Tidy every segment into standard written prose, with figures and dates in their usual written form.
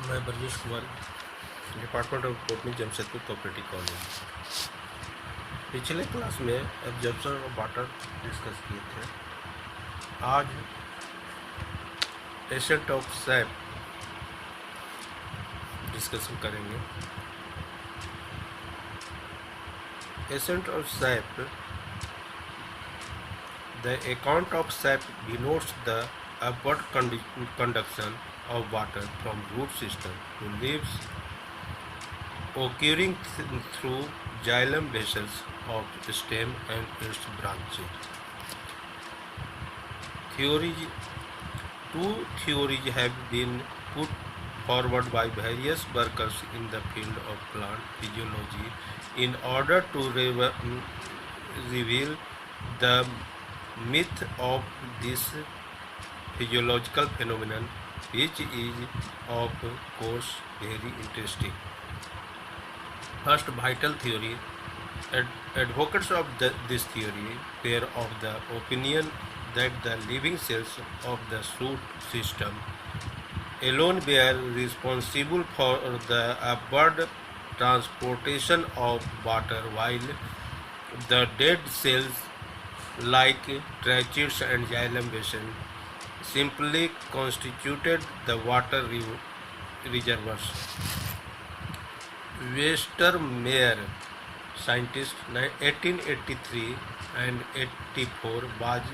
मैं Brajesh Kumar, department of botany, Jamshedpur cooperative college. पिछले class में एब्जॉर्प्शन ऑफ वाटर डिस्कस किए थे। आज एसेंट ऑफ सैप डिस्कशन करेंगे। Ascent of SAP, the account of SAP denotes the upward conduction of water from root system to leaves occurring through xylem vessels of stem and its branches. Two theories have been put forward by various workers in the field of plant physiology in order to reveal the myth of this physiological phenomenon, which is of course very interesting. First, vital theory. Advocates of this theory were of the opinion that the living cells of the root system alone were responsible for the upward transportation of water, while the dead cells like tracheids and xylem vessels simply constituted the water reservoirs. Westermeyer, scientist 1883 and 84, was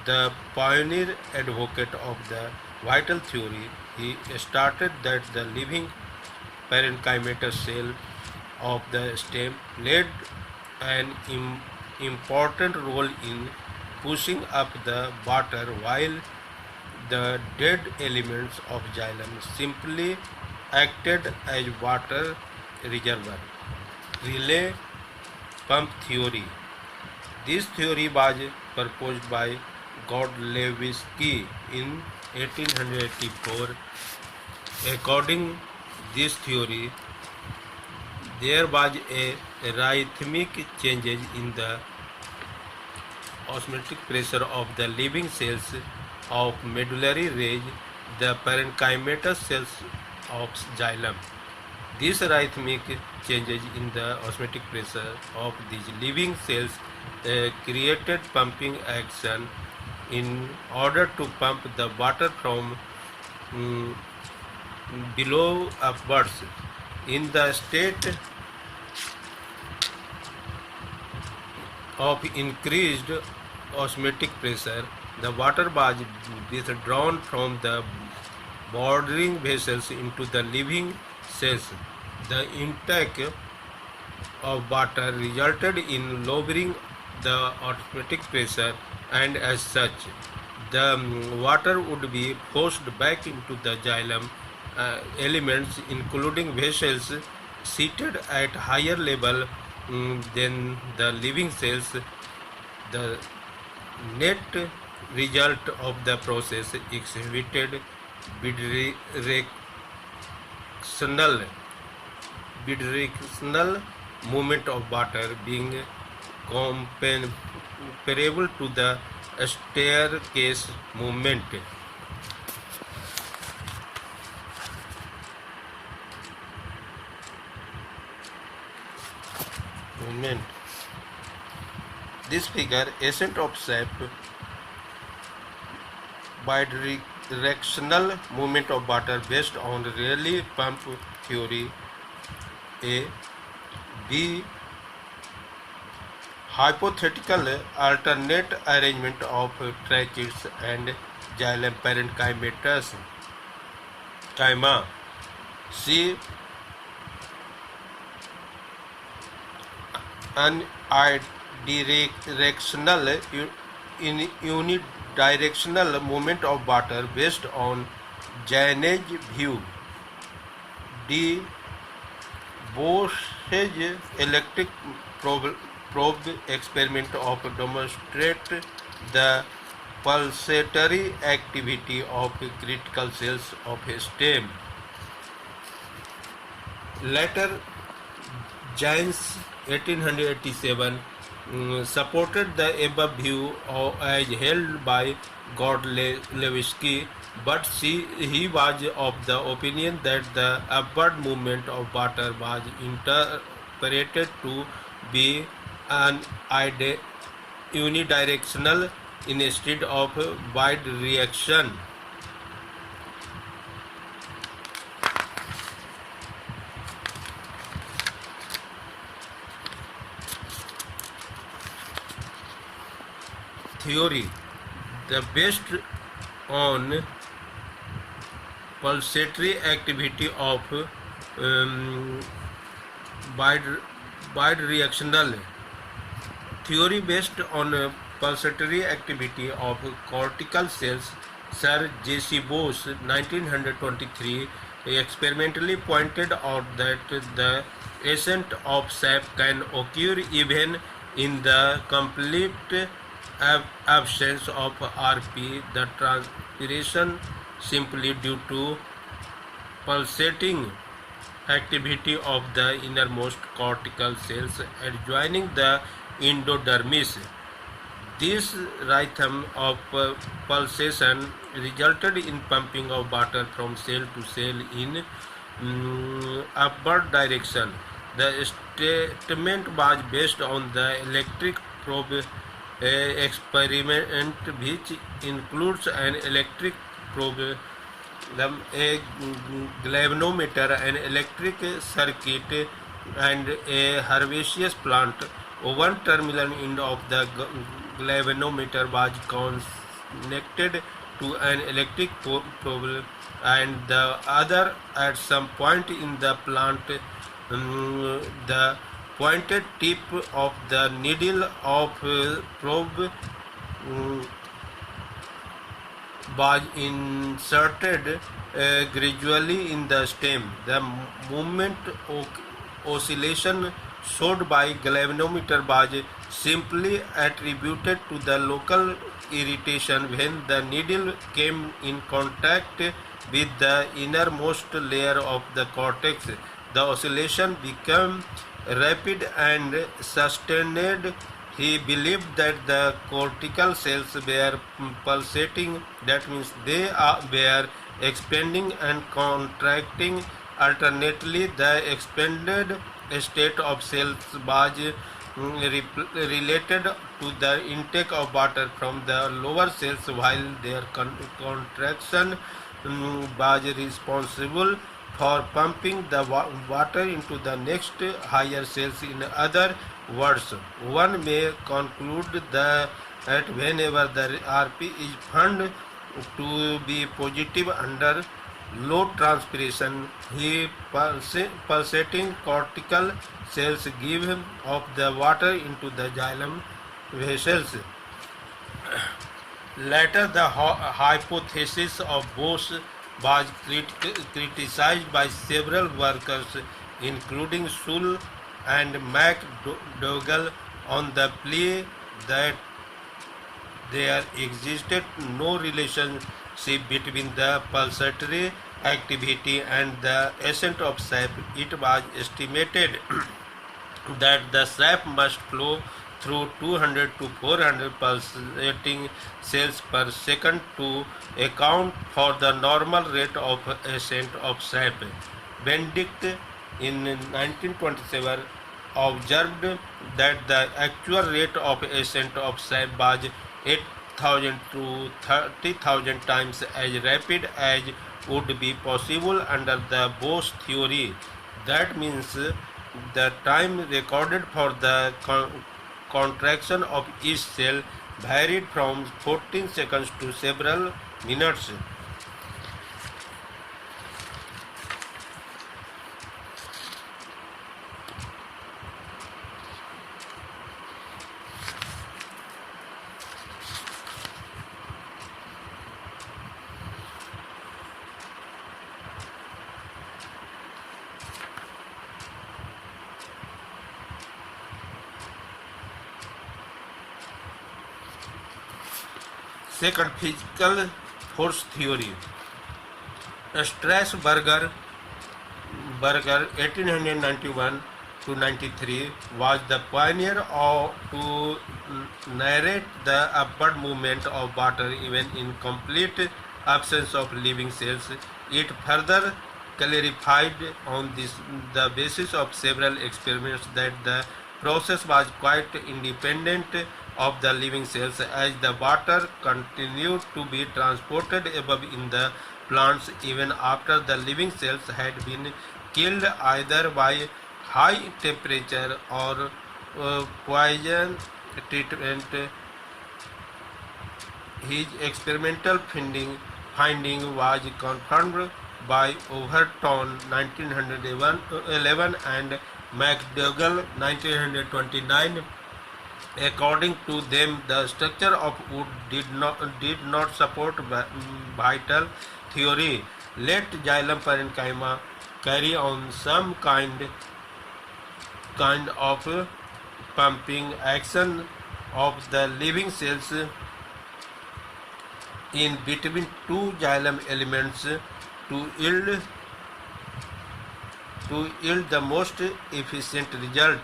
the pioneer advocate of the vital theory. He stated that the living parenchymatous cell of the stem played an important role in pushing up the water, while the dead elements of xylem simply acted as water reservoir. Relay pump theory. This theory was proposed by Godlewski in 1884. According to this theory, there was a rhythmic changes in the osmotic pressure of the living cells of medullary range, the parenchymatous cells of xylem. These rhythmic changes in the osmotic pressure of these living cells created pumping action in order to pump the water from below upwards. In the state of increased osmotic pressure, the water was withdrawn from the bordering vessels into the living cells. The intake of water resulted in lowering the osmotic pressure, and as such, the water would be forced back into the xylem elements, including vessels seated at higher level than the living cells. The net result of the process exhibited bidirectional movement of water, being comparable to the staircase movement. This figure, ascent of sap, bidirectional movement of water based on Rayleigh pump theory. A. B. Hypothetical alternate arrangement of tracheids and xylem parenchymatous. C. Unidirectional unidirectional movement of water based on Janet's view. D. Bosch's electric probe experiment of demonstrate the pulsatory activity of critical cells of a stem. Later, Janes 1887 supported the above view as held by Godlewski but he was of the opinion that the upward movement of water was interpreted to be an unidirectional instead of wide reaction. Theory: the based on pulsatory activity of um, wide, wide reactional theory based on pulsatory activity of cortical cells. Sir J.C. Bose, 1923, experimentally pointed out that the ascent of sap can occur even in the complete absence of RP, the transpiration simply due to pulsating activity of the innermost cortical cells adjoining the endodermis. This rhythm of pulsation resulted in pumping of water from cell to cell in upward direction. The statement was based on the electric probe experiment, which includes an electric probe, a galvanometer, an electric circuit, and a Herbaceous plant. One terminal end of the galvanometer was connected to an electric probe, and the other at some point in the plant. The pointed tip of the needle of probe was inserted gradually in the stem. The movement oscillation showed by galvanometer was simply attributed to the local irritation when the needle came in contact with the innermost layer of the cortex. The oscillation became rapid and sustained. He believed that the cortical cells were pulsating, that means they were expanding and contracting alternately. The expanded state of cells was related to the intake of water from the lower cells, while their contraction was responsible for pumping the water into the next higher cells. In other words, one may conclude that whenever the RP is found to be positive under low transpiration, he pulsating cortical cells give him of the water into the xylem vessels. Later, the hypothesis of Bose was criticized by several workers, including Sull and McDougall, on the plea that there existed no relationship between the pulsatory activity and the ascent of sap. It was estimated that the sap must flow through 200 to 400 pulsating cells per second to account for the normal rate of ascent of sap. Benedict in 1927 observed that the actual rate of ascent of sap was 8,000 to 30,000 times as rapid as would be possible under the Bose theory. That means the time recorded for the contraction of each cell varied from 14 seconds to several minutes. Second, physical force theory. Strasburger 1891 to 93 was the pioneer to narrate the upward movement of water even in complete absence of living cells. It further clarified on the basis of several experiments that the process was quite independent of the living cells as the water continued to be transported above in the plants even after the living cells had been killed either by high temperature or poison treatment. His experimental finding was confirmed by Overton 1911 and McDougall 1929. According to them, the structure of wood did not support vital theory. Let xylem parenchyma carry on some kind of pumping action of the living cells in between two xylem elements to yield the most efficient result.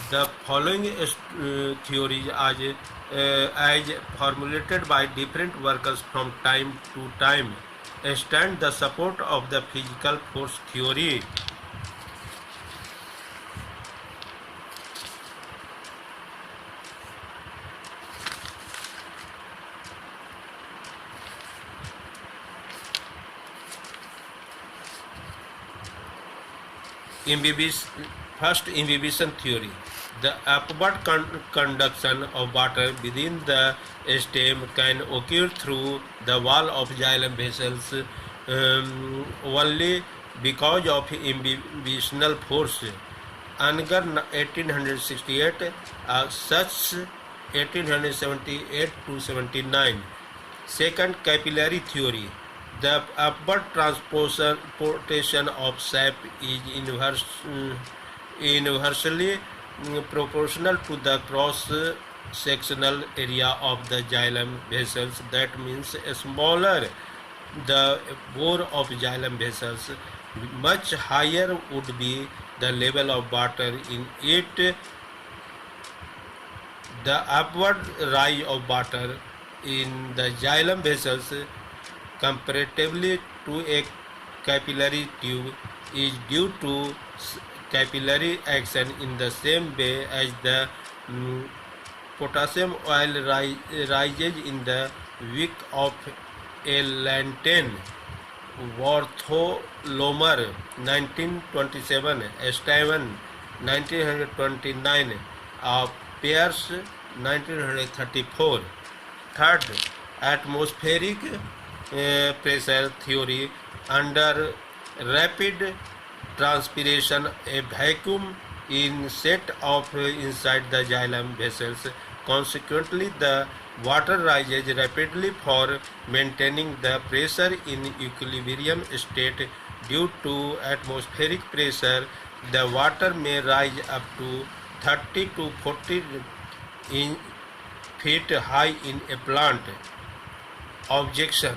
The following theories as formulated by different workers from time to time stand the support of the physical force theory. First, imbibition theory. The upward conduction of water within the stem can occur through the wall of xylem vessels only because of imbibitional force. Unger 1868, such 1878 to 79. Second, capillary theory. The upward transportation of sap is inversely proportional to the cross-sectional area of the xylem vessels. That means smaller the bore of xylem vessels, much higher would be the level of water in it. The upward rise of water in the xylem vessels comparatively to a capillary tube is due to capillary action in the same way as the potassium oil rises in the wick of a lantern. Bartholomew 1927, Estevan 1929, Pierce 1934. Third, atmospheric pressure theory. Under rapid transpiration, a vacuum is set off inside the xylem vessels. Consequently, the water rises rapidly for maintaining the pressure in equilibrium state. Due to atmospheric pressure, the water may rise up to 30 to 40 feet high in a plant. Objection.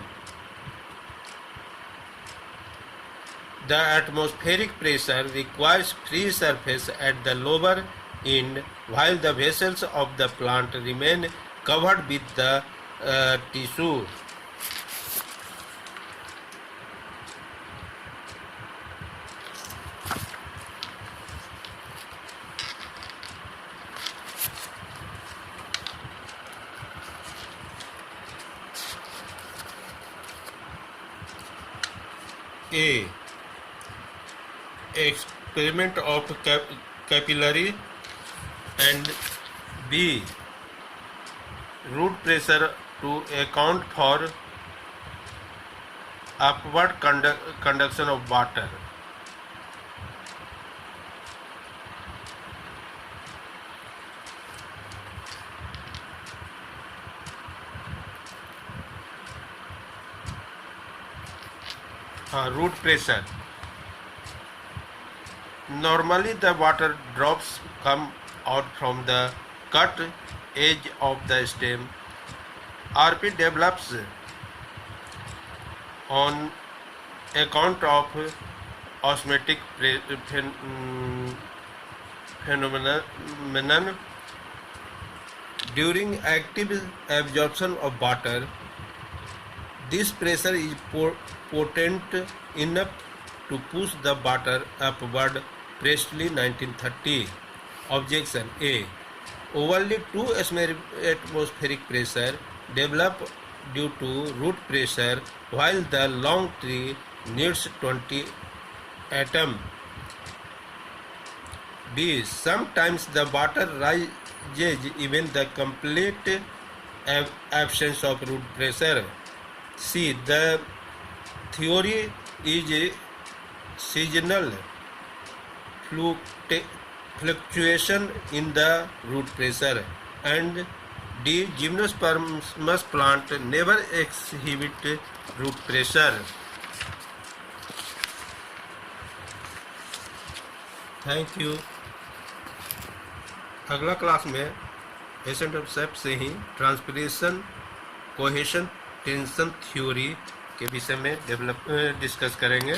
The atmospheric pressure requires free surface at the lower end, while the vessels of the plant remain covered with the tissue. A. Experiment of capillary, and B. Root pressure to account for upward conduction of water. Root pressure. Normally the water drops come out from the cut edge of the stem. RP develops on account of osmotic phenomenon. During active absorption of water, this pressure is potent enough to push the water upward. Presley 1930. Objection A. Only 2 atmospheric pressure develop due to root pressure, while the long tree needs 20 atom. B. Sometimes the water rises even the complete absence of root pressure. C. The theory is seasonal fluctuation in the root pressure. And D. Gymnospermous plant never exhibit root pressure. Thank you. अगला class में ascent of सेप से ही transpiration cohesion tension theory के विषय में discuss करेंगे।